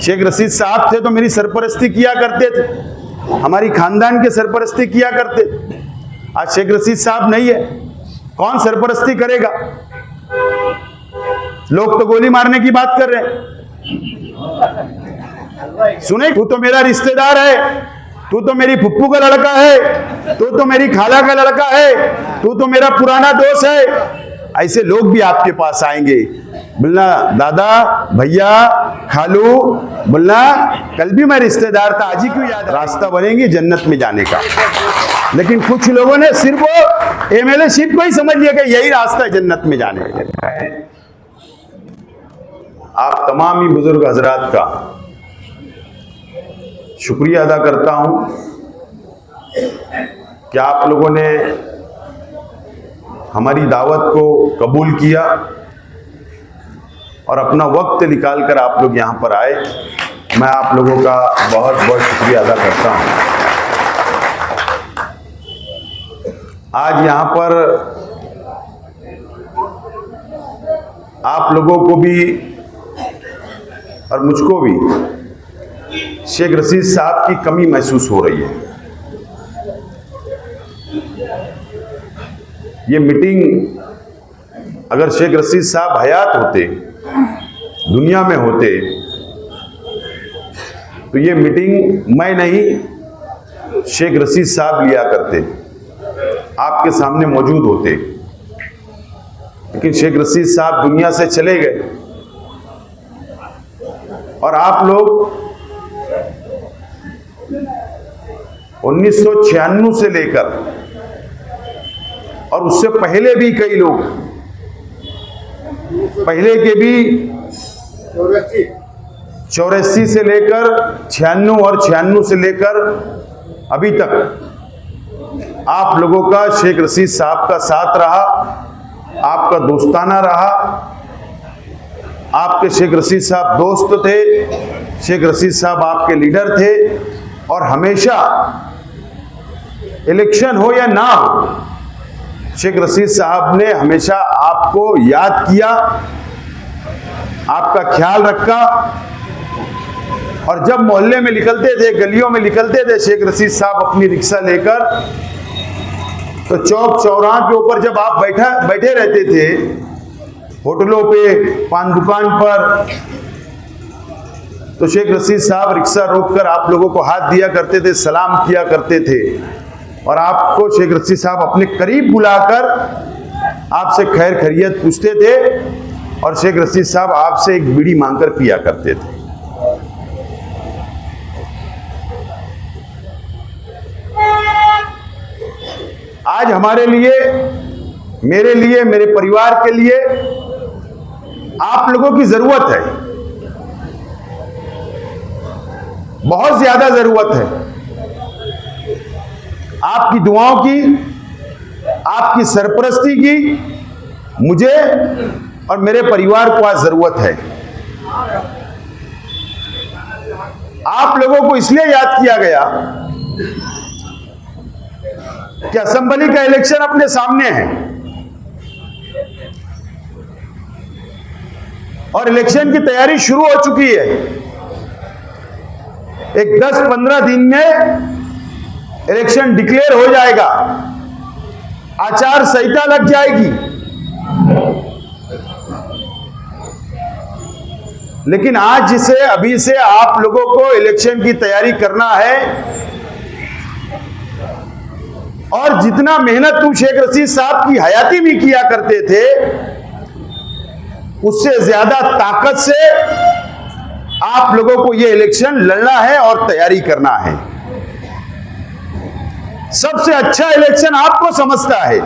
शेख रशीद साहब थे तो मेरी सरपरस्ती किया करते थे, हमारी खानदान के सरपरस्ती किया करते थे। आज शेख रशीद साहब नहीं है, कौन सरपरस्ती करेगा? लोग तो गोली मारने की बात कर रहे हैं। सुने, तू तो मेरा रिश्तेदार है, तू तो मेरी फुप्पू का लड़का है, तू तो मेरी खाला का लड़का है, तू तो मेरा पुराना दोस्त है। ऐसे लोग भी आपके पास आएंगे, बोलना दादा, भैया, खालू, बोलना कल भी मैं रिश्तेदार था, आज ही क्यों याद? रास्ता बनेंगे जन्नत में जाने का। लेकिन कुछ लोगों ने सिर्फ वो एमएलए शिप को ही समझ लिया कि यही रास्ता है जन्नत में जाने का। आप तमाम ही बुजुर्ग हजरात का शुक्रिया अदा करता हूं कि आप लोगों ने हमारी दावत को कबूल किया और अपना वक्त निकाल कर आप लोग यहाँ पर आए। मैं आप लोगों का बहुत बहुत शुक्रिया अदा करता हूँ। आज यहाँ पर आप लोगों को भी और मुझको भी शेख रशीद साहब की कमी महसूस हो रही है। ये मीटिंग अगर शेख रशीद साहब हयात होते, दुनिया में होते, तो ये मीटिंग मैं नहीं शेख रशीद साहब लिया करते, आपके सामने मौजूद होते। लेकिन शेख रशीद साहब दुनिया से चले गए और आप लोग 1996 से लेकर और उससे पहले भी कई लोग, पहले के भी 84 से लेकर 96 और 96 से लेकर अभी तक आप लोगों का शेख रशीद साहब का साथ रहा, आपका दोस्ताना रहा। आपके शेख रशीद साहब दोस्त थे, शेख रशीद साहब आपके लीडर थे और हमेशा इलेक्शन हो या ना हो, शेख रशीद साहब ने हमेशा आपको याद किया, आपका ख्याल रखा। और जब मोहल्ले में निकलते थे, गलियों में निकलते थे शेख रशीद साहब अपनी रिक्शा लेकर, तो चौक चौराहे के ऊपर जब आप बैठे रहते थे, होटलों पे, पान दुकान पर, तो शेख रशीद साहब रिक्शा रोककर आप लोगों को हाथ दिया करते थे, सलाम किया करते थे और आपको शेख रशीद साहब अपने करीब बुलाकर आपसे खैर खैरियत पूछते थे और शेख रशीद साहब आपसे एक बीड़ी मांगकर पिया करते थे। आज हमारे लिए, मेरे लिए, मेरे परिवार के लिए आप लोगों की जरूरत है, बहुत ज्यादा जरूरत है। आपकी दुआओं की, आपकी सरपरस्ती की मुझे और मेरे परिवार को आज जरूरत है। आप लोगों को इसलिए याद किया गया कि असेंबली का इलेक्शन अपने सामने है और इलेक्शन की तैयारी शुरू हो चुकी है। एक 10-15 दिन में इलेक्शन डिक्लेयर हो जाएगा, आचार संहिता लग जाएगी। लेकिन आज जिसे अभी से आप लोगों को इलेक्शन की तैयारी करना है और जितना मेहनत तुम शेख रशीद साहब की हयाती में किया करते थे, उससे ज्यादा ताकत से आप लोगों को यह इलेक्शन लड़ना है और तैयारी करना है। सबसे अच्छा इलेक्शन आपको समझता है,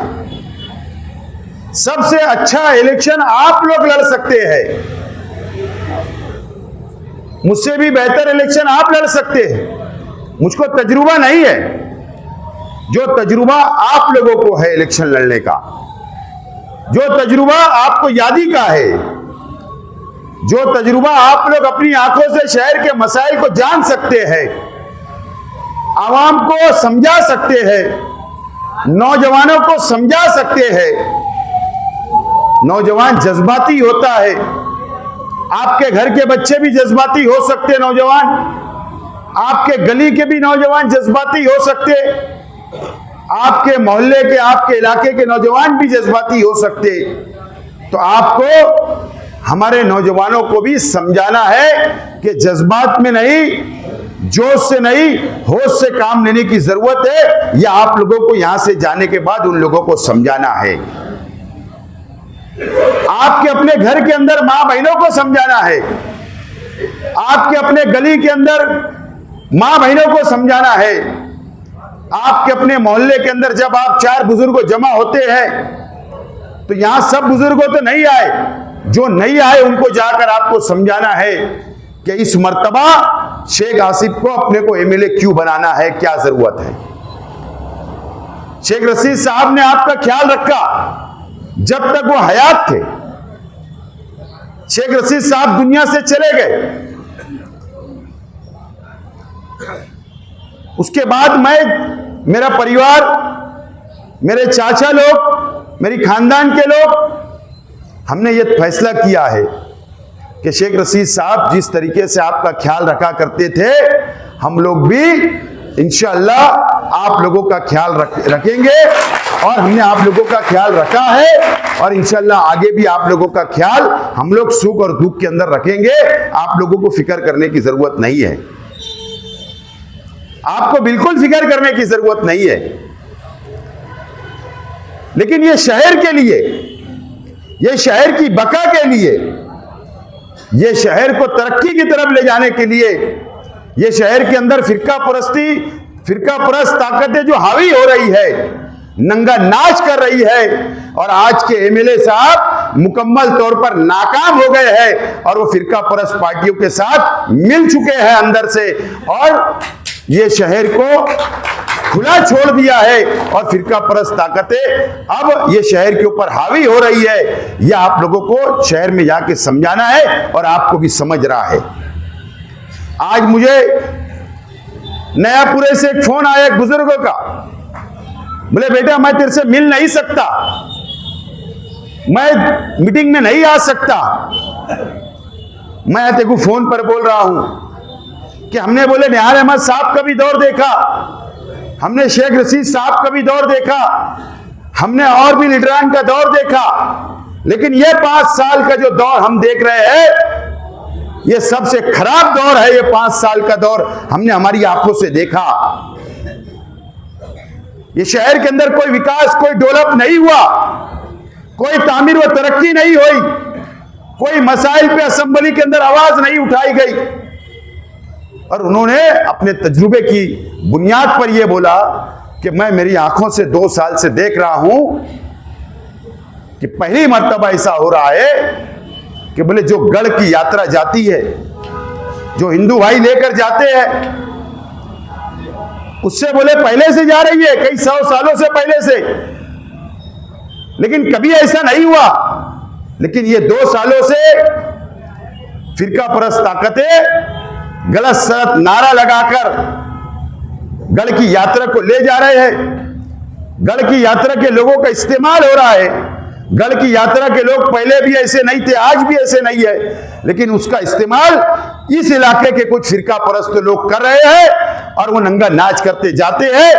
सबसे अच्छा इलेक्शन आप लोग लड़ सकते हैं, मुझसे भी बेहतर इलेक्शन आप लड़ सकते हैं। मुझको तजुर्बा नहीं है, जो तजुर्बा आप लोगों को है इलेक्शन लड़ने का, जो तजुर्बा आपको यादी का है, जो तजुर्बा आप लोग अपनी आंखों से शहर के मसाइल को जान सकते हैं, आवाम को समझा सकते हैं, नौजवानों को समझा सकते हैं। नौजवान जज्बाती होता है, आपके घर के बच्चे भी जज्बाती हो सकते, नौजवान, आपके गली के भी नौजवान जज्बाती हो सकते, आपके मोहल्ले के, आपके इलाके के नौजवान भी जज्बाती हो सकते। तो आपको हमारे नौजवानों को भी समझाना है कि जज्बात में नहीं, जोश से नहीं, होश से काम लेने की जरूरत है। या आप लोगों को यहां से जाने के बाद उन लोगों को समझाना है। आपके अपने घर के अंदर मां बहनों को समझाना है, आपके अपने गली के अंदर मां बहनों को समझाना है, आपके अपने मोहल्ले के अंदर जब आप 4 बुजुर्ग जमा होते हैं तो यहां सब बुजुर्गों तो नहीं आए, जो नहीं आए उनको जाकर आपको समझाना है कि इस मर्तबा शेख आसिफ को अपने को एमएलए क्यों बनाना है, क्या जरूरत है। शेख रशीद साहब ने आपका ख्याल रखा जब तक वो हयात थे। शेख रशीद साहब दुनिया से चले गए, उसके बाद मैं, मेरा परिवार, मेरे चाचा लोग, मेरी खानदान के लोग, हमने ये फैसला किया है कि शेख रशीद साहब जिस तरीके से आपका ख्याल रखा करते थे, हम लोग भी इंशाअल्लाह आप लोगों का ख्याल रखेंगे। और हमने आप लोगों का ख्याल रखा है और इंशाअल्लाह आगे भी आप लोगों का ख्याल हम लोग सुख और दुख के अंदर रखेंगे। आप लोगों को फिक्र करने की जरूरत नहीं है, आपको बिल्कुल फिक्र करने की जरूरत नहीं है। लेकिन ये शहर के लिए, ये शहर की बका के लिए, ये शहर को तरक्की की तरफ ले जाने के लिए, ये शहर के अंदर फिरका परस्त ताकतें जो हावी हो रही है, नंगा नाच कर रही है, और आज के एमएलए साहब मुकम्मल तौर पर नाकाम हो गए हैं और वो फिरका परस्त पार्टियों के साथ मिल चुके हैं अंदर से, और ये शहर को खुला छोड़ दिया है और फिरका परस्त ताकतें अब ये शहर के ऊपर हावी हो रही है। यह आप लोगों को शहर में जाके समझाना है और आपको भी समझ रहा है। आज मुझे नयापुरे से एक फोन आया एक बुजुर्गों का, बोले बेटा मैं तेरे से मिल नहीं सकता, मैं मीटिंग में नहीं आ सकता। मैं तेरे को फोन पर बोल रहा हूं कि हमने बोले निहार अहमद साहब का भी दौर देखा, हमने शेख रशीद साहब का भी दौर देखा, हमने और भी लीडरान का दौर देखा, लेकिन ये 5 साल का जो दौर हम देख रहे हैं, ये सबसे खराब दौर है। ये 5 साल का दौर हमने हमारी आंखों से देखा। ये शहर के अंदर कोई विकास, कोई डेवलप नहीं हुआ, कोई तामीर व तरक्की नहीं हुई, कोई मसाइल पे असेंबली के अंदर आवाज नहीं उठाई गई। और उन्होंने अपने तजुर्बे की बुनियाद पर यह बोला कि मैं मेरी आंखों से 2 साल से देख रहा हूं कि पहली मर्तबा ऐसा हो रहा है कि बोले जो गढ़ की यात्रा जाती है, जो हिंदू भाई लेकर जाते हैं, उससे बोले पहले से जा रही है, कई 100 सालों से पहले से, लेकिन कभी ऐसा नहीं हुआ। लेकिन ये 2 सालों से फिरका परस्त ताकतें गलत सलत नारा लगाकर गढ़ की यात्रा को ले जा रहे हैं। गढ़ की यात्रा के लोगों का इस्तेमाल हो रहा है। गढ़ की यात्रा के लोग पहले भी ऐसे नहीं थे, आज भी ऐसे नहीं है, लेकिन उसका इस्तेमाल इस इलाके के कुछ फिरका परस्त लोग कर रहे हैं और वो नंगा नाच करते जाते हैं,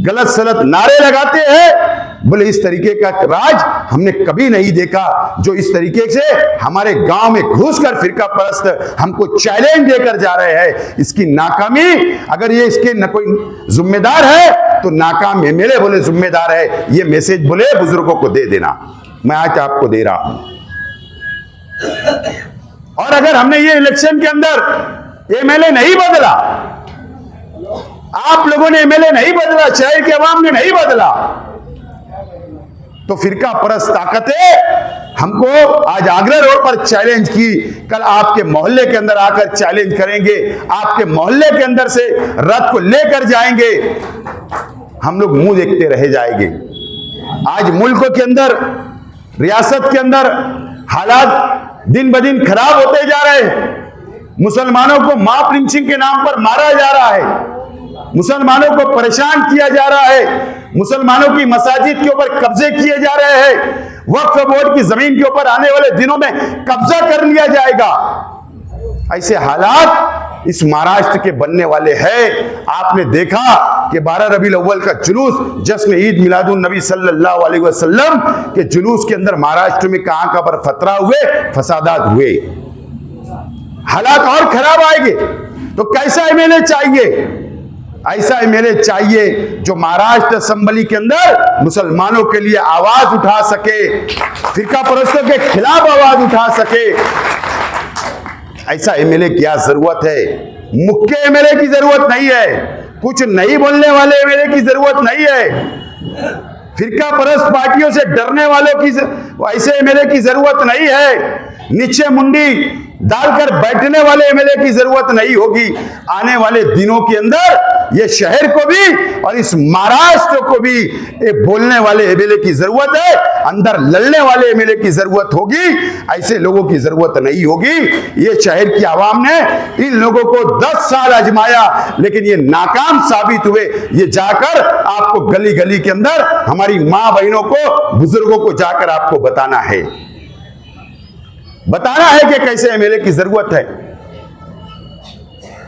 गलत सलत नारे लगाते हैं। बोले इस तरीके का राज हमने कभी नहीं देखा, जो इस तरीके से हमारे गांव में घुसकर फिरका परस्त हमको चैलेंज देकर जा रहे हैं। इसकी नाकामी, अगर ये इसके न कोई जिम्मेदार है तो नाकाम एमएलए बोले जिम्मेदार है। ये मैसेज बोले बुजुर्गों को दे देना, मैं आज आपको दे रहा हूं। और अगर हमने ये इलेक्शन के अंदर एमएलए नहीं बदला, आप लोगों ने एमएलए नहीं बदला, शहर के अवाम ने नहीं बदला, तो फिरका परस्त ताकतें हमको आज आगरा रोड पर चैलेंज की, कल आपके मोहल्ले के अंदर आकर चैलेंज करेंगे, आपके मोहल्ले के अंदर से रथ को लेकर जाएंगे, हम लोग मुंह देखते रह जाएंगे। आज मुल्क के अंदर, रियासत के अंदर हालात दिन ब दिन खराब होते जा रहे हैं। मुसलमानों को मां लिंचिंग के नाम पर मारा जा रहा है, मुसलमानों को परेशान किया जा रहा है, मुसलमानों की मसाजिद के ऊपर कब्जे किए जा रहे हैं, वक्फ बोर्ड की जमीन के ऊपर आने वाले दिनों में कब्जा कर लिया जाएगा। ऐसे हालात इस महाराष्ट्र के बनने वाले हैं। आपने देखा कि 12 रबीउल अव्वल का जुलूस, जश्न ईद मिलादुन नबी सल्लल्लाहु अलैहि वसल्लम के जुलूस के अंदर महाराष्ट्र में कहां पर फतरा हुए, फसादात हुए। हालात और खराब आएंगे। तो कैसा एमएलए चाहिए? ऐसा एमएलए चाहिए जो महाराष्ट्र असेंबली के अंदर मुसलमानों के लिए आवाज उठा सके, फिरका परस्तों के खिलाफ आवाज उठा सके। ऐसा एमएलए की जरूरत है। मुख्य एमएलए की जरूरत नहीं है, कुछ नहीं बोलने वाले एमएलए की जरूरत नहीं है, फिरका परस्त पार्टियों से डरने वालों की ऐसे एमएलए की जरूरत नहीं है, नीचे मुंडी डालकर बैठने वाले एमएलए की जरूरत नहीं होगी। आने वाले दिनों के अंदर ये शहर को भी और इस महाराष्ट्र को भी एक बोलने वाले एमएलए की जरूरत है, अंदर लड़ने वाले एमएलए की जरूरत होगी। ऐसे लोगों की जरूरत नहीं होगी। ये शहर की आवाम ने इन लोगों को 10 साल आजमाया, लेकिन ये नाकाम साबित हुए। ये जाकर आपको गली गली के अंदर हमारी मां बहनों को, बुजुर्गों को जाकर आपको बताना है कि कैसे एमएलए की जरूरत है।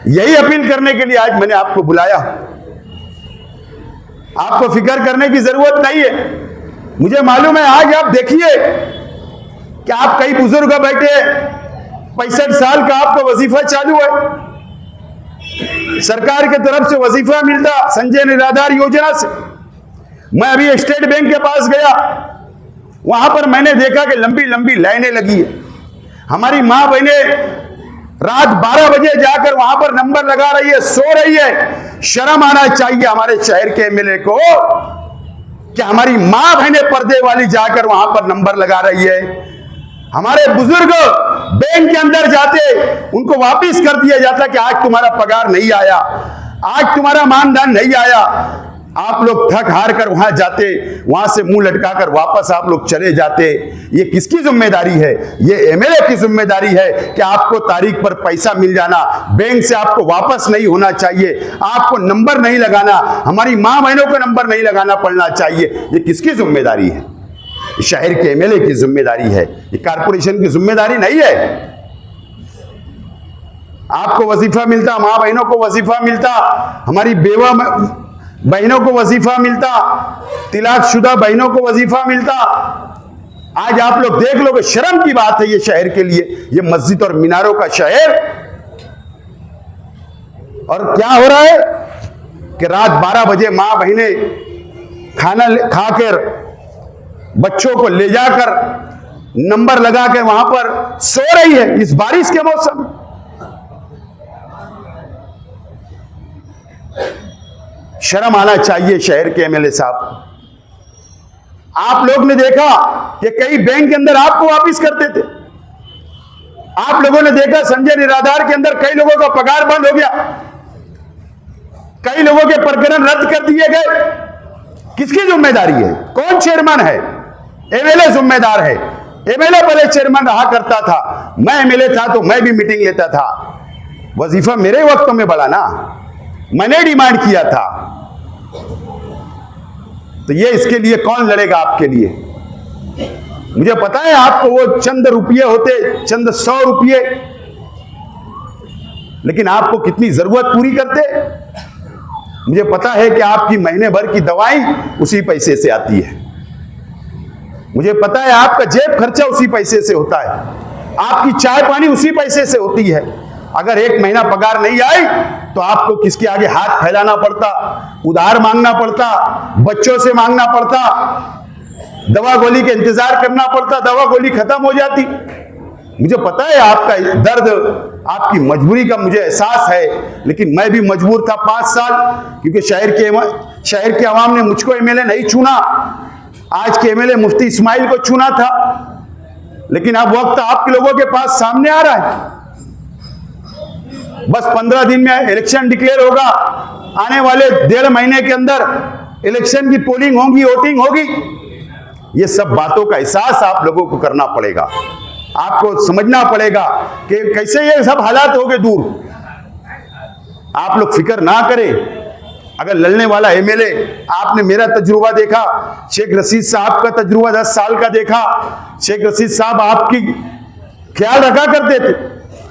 यही अपील करने के लिए आज मैंने आपको बुलाया। आपको फिक्र करने की जरूरत नहीं है। मुझे मालूम है, आज आप देखिए कि आप कई बुजुर्ग बैठे, 65 साल का आपका वजीफा चालू है, सरकार की तरफ से वजीफा मिलता संजय निराधार योजना से। मैं अभी स्टेट बैंक के पास गया, वहां पर मैंने देखा कि लंबी लंबी लाइनें लगी है। हमारी मां बहनें रात 12 बजे जाकर वहां पर नंबर लगा रही है, सो रही है। शर्म आना चाहिए हमारे शहर के एमएलए को कि हमारी मां बहनें पर्दे वाली जाकर वहां पर नंबर लगा रही है। हमारे बुजुर्ग बैंक के अंदर जाते, उनको वापिस कर दिया जाता कि आज तुम्हारा पगार नहीं आया, आज तुम्हारा मानधन नहीं आया। आप लोग थक हार कर वहां जाते, वहां से मुंह लटकाकर वापस आप लोग चले जाते। ये किसकी जिम्मेदारी है? ये एमएलए की जिम्मेदारी है कि आपको तारीख पर पैसा मिल जाना, बैंक से आपको वापस नहीं होना चाहिए, आपको नंबर नहीं लगाना, हमारी मां बहनों को नंबर नहीं लगाना पड़ना चाहिए। ये किसकी जिम्मेदारी है? शहर के एमएलए की जिम्मेदारी है, ये कारपोरेशन की जिम्मेदारी नहीं है। आपको वजीफा मिलता, मां बहनों को वजीफा मिलता, हमारी बेवा बहनों को वजीफा मिलता, तिलाकशुदा बहनों को वजीफा मिलता। आज आप लोग देख लो कि शर्म की बात है ये शहर के लिए, ये मस्जिद और मीनारों का शहर। और क्या हो रहा है कि रात 12 बजे मां बहनें खाना खाकर बच्चों को ले जाकर नंबर लगाकर वहां पर सो रही है इस बारिश के मौसम। शर्म आना चाहिए शहर के एमएलए साहब। आप लोग ने देखा कि कई बैंक के अंदर आपको वापिस करते थे। आप लोगों ने देखा संजय निराधार के अंदर कई लोगों का पगार बंद हो गया, कई लोगों के प्रकरण रद्द कर दिए गए। किसकी जिम्मेदारी है? कौन चेयरमैन है? एमएलए जिम्मेदार है। एमएलए पहले चेयरमैन रहा करता था, मैं एमएलए था तो मैं भी मीटिंग लेता था। वजीफा मेरे वक्त में बढ़ा ना, मैंने डिमांड किया था। तो ये इसके लिए कौन लड़ेगा आपके लिए? मुझे पता है आपको वो चंद रुपये होते, चंद 100 रुपये, लेकिन आपको कितनी जरूरत पूरी करते। मुझे पता है कि आपकी महीने भर की दवाई उसी पैसे से आती है। मुझे पता है आपका जेब खर्चा उसी पैसे से होता है, आपकी चाय पानी उसी पैसे से होती है। अगर एक महीना पगार नहीं आई तो आपको किसके आगे हाथ फैलाना पड़ता, उधार मांगना पड़ता, बच्चों से मांगना पड़ता, दवा गोली के इंतजार करना पड़ता, दवा गोली खत्म हो जाती। मुझे पता है आपका दर्द, आपकी मजबूरी का मुझे एहसास है, लेकिन मैं भी मजबूर था 5 साल, क्योंकि शहर के अवाम ने मुझको एमएलए नहीं चुना। आज के एमएलए मुफ्ती इस्माइल को चुना था, लेकिन अब वक्त आपके लोगों के पास सामने आ रहा है। बस 15 दिन में इलेक्शन डिक्लेयर होगा, आने वाले 1.5 महीने के अंदर इलेक्शन की पोलिंग होगी, वोटिंग होगी। ये सब बातों का एहसास आप लोगों को करना पड़ेगा, आपको समझना पड़ेगा कि कैसे ये सब हालात हो गए दूर। आप लोग फिक्र ना करें, अगर लड़ने वाला एमएलए, आपने मेरा तजुर्बा देखा, शेख रशीद साहब का तजुर्बा 10 साल का देखा। शेख रशीद साहब आपकी ख्याल रखा करते थे।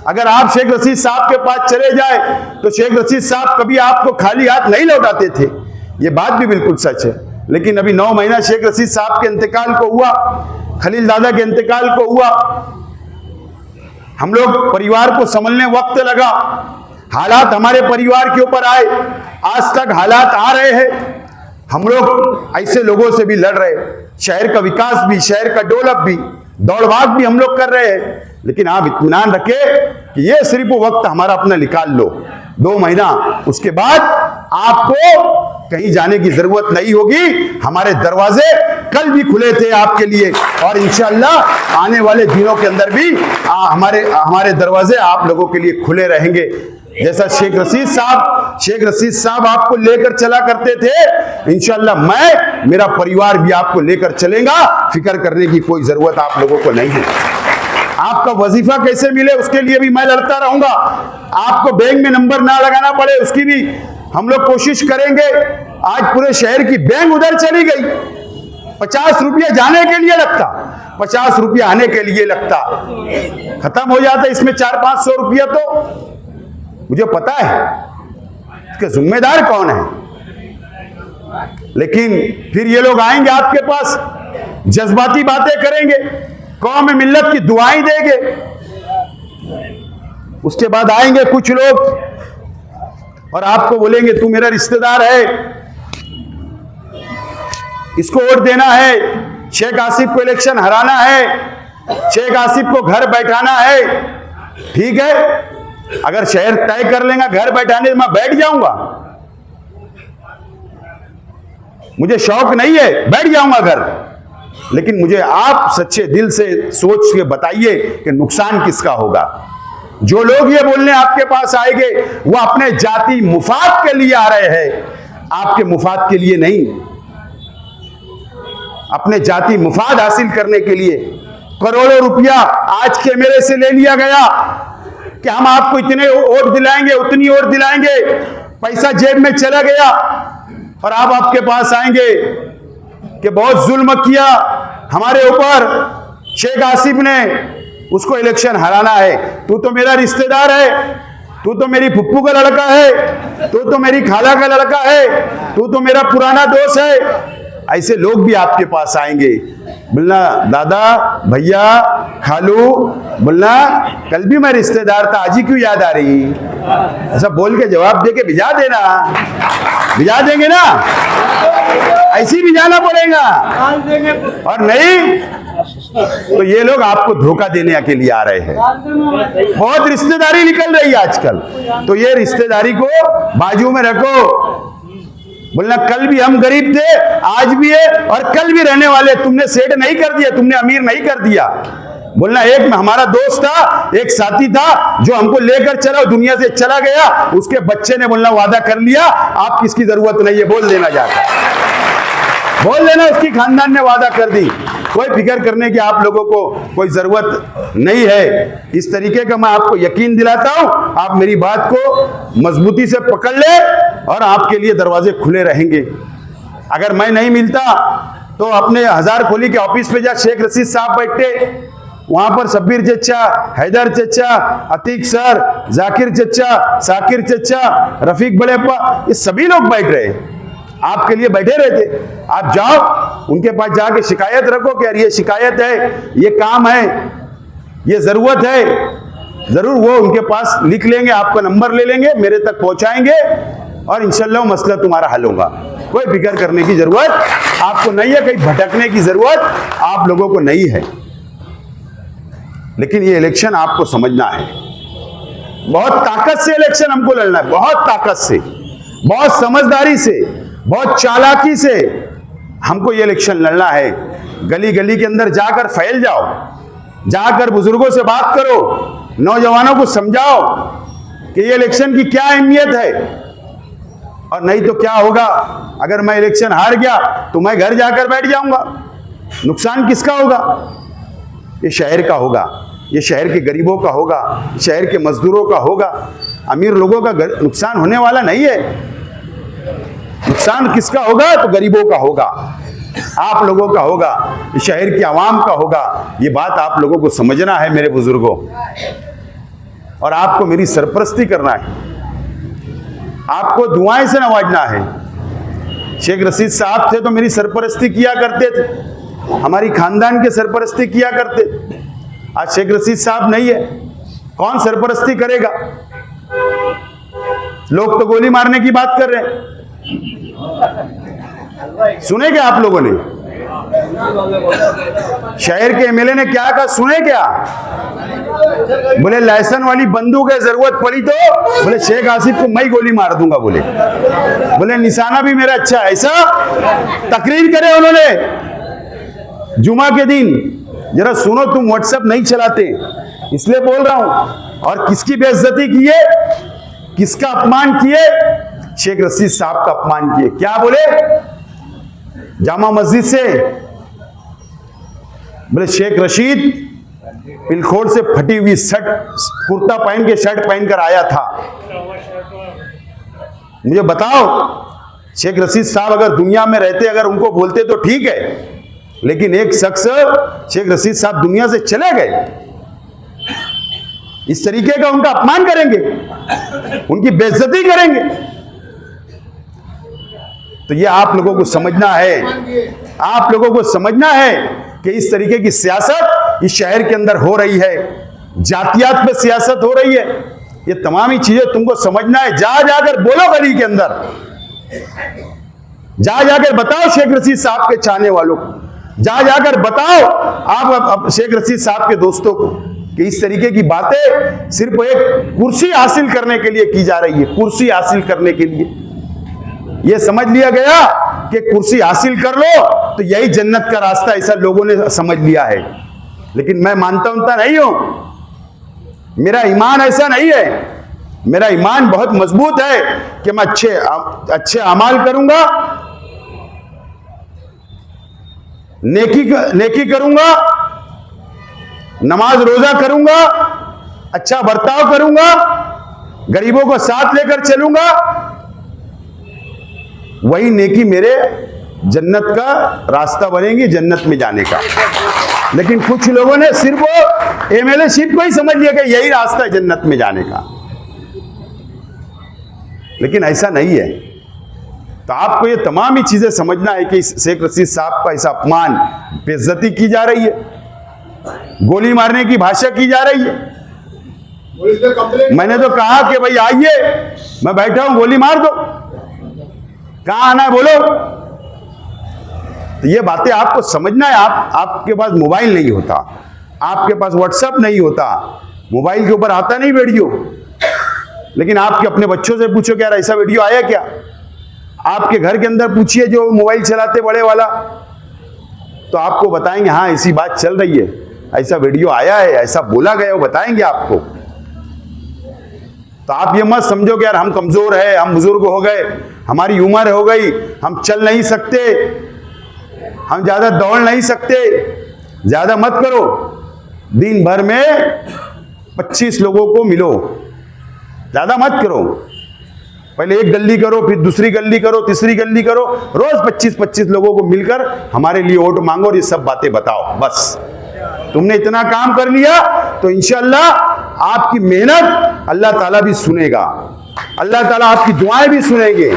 अगर आप शेख रशीद साहब के पास चले जाए तो शेख रशीद साहब कभी आपको खाली हाथ नहीं लौटाते थे। ये बात भी बिल्कुल सच है। लेकिन अभी 9 महीना शेख रशीद साहब के इंतकाल को हुआ, खलील दादा के इंतकाल को हुआ, हम लोग परिवार को संभलने वक्त लगा, हालात हमारे परिवार के ऊपर आए, आज तक हालात आ रहे हैं। हम लोग ऐसे लोगों से भी लड़ रहे हैं, शहर का विकास भी, शहर का डेवलप भी, दौड़ भाग भी हम लोग कर रहे हैं। लेकिन आप इत्मीनान रखें कि ये सिर्फ वक्त हमारा अपना निकाल लो, 2 महीना, उसके बाद आपको कहीं जाने की जरूरत नहीं होगी। हमारे दरवाजे कल भी खुले थे आपके लिए, और इंशाअल्लाह आने वाले दिनों के अंदर भी हमारे दरवाजे आप लोगों के लिए खुले रहेंगे। जैसा शेख रशीद साहब आपको लेकर चला करते थे, इंशाअल्लाह मेरा परिवार भी आपको लेकर चलेगा। फिक्र करने की कोई जरूरत आप लोगों को नहीं है। आपका वजीफा कैसे मिले उसके लिए भी मैं लड़ता रहूंगा। आपको बैंक में नंबर ना लगाना पड़े उसकी भी हम लोग कोशिश करेंगे। आज पूरे शहर की बैंक उधर चली गई, 50 रुपया जाने के लिए लगता, 50 रुपया आने के लिए लगता, खत्म हो जाता इसमें 400-500 रुपया। तो मुझे पता है इसके जिम्मेदार कौन है, लेकिन फिर ये लोग आएंगे आपके पास, जज्बाती बातें करेंगे, कौम मिल्लत की दुआएं देंगे। उसके बाद आएंगे कुछ लोग और आपको बोलेंगे तू मेरा रिश्तेदार है, इसको वोट देना है, शेख आसिफ को इलेक्शन हराना है, शेख आसिफ को घर बैठाना है। ठीक है, अगर शहर तय कर लेगा घर बैठाने, मैं बैठ जाऊंगा, मुझे शौक नहीं है, बैठ जाऊंगा घर। लेकिन मुझे आप सच्चे दिल से सोच के बताइए कि नुकसान किसका होगा। जो लोग ये बोलने आपके पास आएंगे वो अपने जाति मुफाद के लिए आ रहे हैं, आपके मुफाद के लिए नहीं। अपने जाति मुफाद हासिल करने के लिए करोड़ों रुपया आज के मेरे से ले लिया गया कि हम आपको इतने वोट दिलाएंगे, उतनी वोट दिलाएंगे, पैसा जेब में चला गया। और आप आपके पास आएंगे कि बहुत जुल्म किया हमारे ऊपर, शेख आसिफ ने, उसको इलेक्शन हराना है। तू तो मेरा रिश्तेदार है, तू तो मेरी फुप्पू का लड़का है, तू तो मेरी खाला का लड़का है, तू तो मेरा पुराना दोस्त है। ऐसे लोग भी आपके पास आएंगे, बोलना दादा, भैया, खालू, बोलना कल भी मैं रिश्तेदार था, आज ही क्यों याद आ रही। ऐसा बोल के जवाब दे के भिजा देना, भिजा देंगे ना, ऐसी भी जाना पड़ेगा। और नहीं तो ये लोग आपको धोखा देने के लिए आ रहे हैं। बहुत रिश्तेदारी निकल रही है आजकल, तो ये रिश्तेदारी को बाजू में रखो। बोलना कल भी हम गरीब थे, आज भी है और कल भी रहने वाले। तुमने सेठ नहीं कर दिया, तुमने अमीर नहीं कर दिया। बोलना एक हमारा दोस्त था, एक साथी था जो हमको लेकर चला, दुनिया से चला गया, उसके बच्चे ने बोलना वादा कर लिया आप किसकी जरूरत नहीं है, बोल देना जाता, बोल देना उसकी खानदान ने वादा कर दी। कोई फिक्र करने की आप लोगों को कोई जरूरत नहीं है। इस तरीके का मैं आपको यकीन दिलाता हूं, आप मेरी बात को मजबूती से पकड़ ले और आपके लिए दरवाजे खुले रहेंगे। अगर मैं नहीं मिलता तो अपने हजार खोली के ऑफिस पे जा, शेख रशीद साहब बैठे, वहां पर शब्बीर चचा, हैदर चचा, अतीक सर, जाकिर चचा, साकिर चचा, रफीक बड़ेप्पा, ये सभी लोग बैठ रहे, आपके लिए बैठे रहते। आप जाओ उनके पास जाके शिकायत रखो कि यार ये शिकायत है, ये काम है, ये जरूरत है, जरूर वो उनके पास लिख लेंगे, आपका नंबर ले लेंगे, मेरे तक पहुंचाएंगे और इंशाल्लाह मसला तुम्हारा हल होगा। कोई फिक्र करने की जरूरत आपको नहीं है, कहीं भटकने की जरूरत आप लोगों को नहीं है। लेकिन ये इलेक्शन आपको समझना है, बहुत ताकत से इलेक्शन हमको लड़ना है, बहुत ताकत से, बहुत समझदारी से, बहुत चालाकी से हमको ये इलेक्शन लड़ना है। गली गली के अंदर जाकर फैल जाओ, जाकर बुजुर्गों से बात करो, नौजवानों को समझाओ कि ये इलेक्शन की क्या अहमियत है। और नहीं तो क्या होगा, अगर मैं इलेक्शन हार गया तो मैं घर जाकर बैठ जाऊंगा, नुकसान किसका होगा? ये शहर का होगा, ये शहर के गरीबों का होगा, शहर के मजदूरों का होगा। अमीर लोगों का नुकसान होने वाला नहीं है। नुकसान किसका होगा? तो गरीबों का होगा, आप लोगों का होगा, इस शहर की आवाम का होगा। ये बात आप लोगों को समझना है मेरे बुजुर्गों, और आपको मेरी सरपरस्ती करना है, आपको दुआएं से नवाजना है। शेख रशीद साहब थे तो मेरी सरपरस्ती किया करते थे, हमारी खानदान के सरपरस्ती किया करते। आज शेख रशीद साहब नहीं है, कौन सरपरस्ती करेगा? लोग तो गोली मारने की बात कर रहे हैं, सुने क्या आप लोगों ने? शहर के एमएलए ने क्या कहा, सुने क्या? बोले लाइसेंस वाली बंदूक है, जरूरत पड़ी तो बोले शेख आसिफ को मैं ही गोली मार दूंगा। बोले निशाना भी मेरा अच्छा है। ऐसा तकरीर करे उन्होंने जुमा के दिन। जरा सुनो, तुम व्हाट्सएप नहीं चलाते इसलिए बोल रहा हूं। और किसकी बेइज्जती किए, किसका अपमान किए? शेख रशीद साहब का अपमान किए। क्या बोले? जामा मस्जिद से बोले शेख रशीद पिलखोर से फटी हुई शर्ट, कुर्ता पहन के शर्ट पहनकर आया था। मुझे बताओ, शेख रशीद साहब अगर दुनिया में रहते, अगर उनको बोलते तो ठीक है, लेकिन एक शख्स शेख रशीद साहब दुनिया से चले गए, इस तरीके का उनका अपमान करेंगे, उनकी बेइज्जती करेंगे। तो ये आप लोगों को समझना है, आप लोगों को समझना है कि इस तरीके की सियासत इस शहर के अंदर हो रही है, जातियात पे सियासत हो रही है। ये तमाम ही चीजें तुमको समझना है। जा जाकर बोलो गली के अंदर, जा जाकर बताओ शेख रशीद साहब के चाहने वालों को, जा जाकर बताओ आप शेख रशीद साहब के दोस्तों को कि इस तरीके की बातें सिर्फ एक कुर्सी हासिल करने के लिए की जा रही है, कुर्सी हासिल करने के लिए। यह समझ लिया गया कि कुर्सी हासिल कर लो तो यही जन्नत का रास्ता, ऐसा लोगों ने समझ लिया है। लेकिन मैं मानता नहीं हूं, मेरा ईमान ऐसा नहीं है। मेरा ईमान बहुत मजबूत है कि मैं अच्छे अमाल करूंगा, नेकी करूंगा, नमाज रोजा करूंगा, अच्छा बर्ताव करूंगा, गरीबों को साथ लेकर चलूंगा। वही नेकी मेरे जन्नत का रास्ता बनेगी, जन्नत में जाने का। लेकिन कुछ लोगों ने सिर्फ एमएलए शिप को ही समझ लिया कि यही रास्ता है जन्नत में जाने का, लेकिन ऐसा नहीं है। तो आपको ये तमाम ही चीजें समझना है कि शेख रशीद साहब का ऐसा अपमान, बेइज्जती की जा रही है, गोली मारने की भाषा की जा रही है। मैंने तो कहा कि भाई आइए, मैं बैठा हूं, गोली मार दो, कहां आना है बोलो। तो ये बातें आपको समझना है। आपके पास मोबाइल नहीं होता, आपके पास व्हाट्सएप नहीं होता, मोबाइल के ऊपर आता नहीं वीडियो, लेकिन आपके अपने बच्चों से पूछो कि यार ऐसा वीडियो आया क्या। आपके घर के अंदर पूछिए जो मोबाइल चलाते बड़े वाला, तो आपको बताएंगे हाँ ऐसी बात चल रही है, ऐसा वीडियो आया है, ऐसा बोला गया, वो बताएंगे आपको। तो आप ये मत समझो कि यार हम कमजोर है, हम बुजुर्ग हो गए, हमारी उम्र हो गई, हम चल नहीं सकते, हम ज्यादा दौड़ नहीं सकते। ज्यादा मत करो, दिन भर में 25 लोगों को मिलो, ज्यादा मत करो। पहले एक गली करो, फिर दूसरी गली करो, तीसरी गली करो, रोज 25-25 लोगों को मिलकर हमारे लिए वोट मांगो और ये सब बातें बताओ। बस तुमने इतना काम कर लिया तो इंशाअल्लाह आपकी मेहनत अल्लाह ताला भी सुनेगा, अल्लाह ताला आपकी दुआएं भी सुनेंगे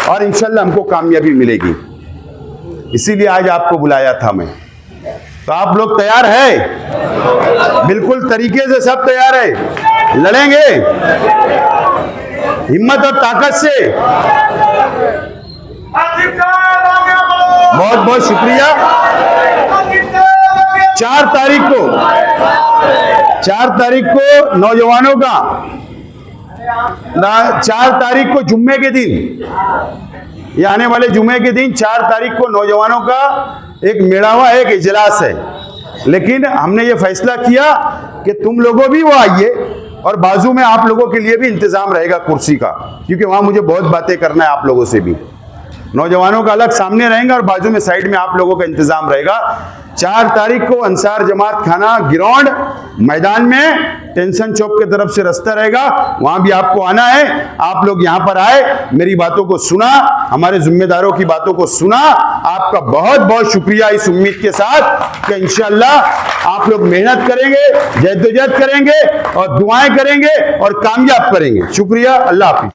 और इंशाअल्लाह हमको कामयाबी मिलेगी। इसीलिए आज आपको बुलाया था मैं। तो आप लोग तैयार है? बिल्कुल तरीके से सब तैयार है, लड़ेंगे हिम्मत और ताकत से। बहुत बहुत शुक्रिया। 4 तारीख को नौजवानों का 4 तारीख को जुम्मे के दिन, ये आने वाले जुम्मे के दिन 4 तारीख को नौजवानों का एक मेड़ावा है, एक इजलास है। लेकिन हमने ये फैसला किया कि तुम लोगों भी वो आइए और बाजू में आप लोगों के लिए भी इंतजाम रहेगा कुर्सी का, क्योंकि वहां मुझे बहुत बातें करना है आप लोगों से भी। नौजवानों का अलग सामने रहेंगे और बाजू में साइड में आप लोगों का इंतजाम रहेगा। 4 तारीख को अंसार जमात खाना गिरौंड मैदान में टेंशन चौक की तरफ से रास्ता रहेगा, वहां भी आपको आना है। आप लोग यहां पर आए, मेरी बातों को सुना, हमारे जिम्मेदारों की बातों को सुना। आपका बहुत बहुत शुक्रिया इस उम्मीद के साथ कि इंशाअल्लाह आप लोग मेहनत करेंगे, जद्दोजहद करेंगे और दुआएं करेंगे और कामयाब करेंगे। शुक्रिया, अल्लाह हाफिज।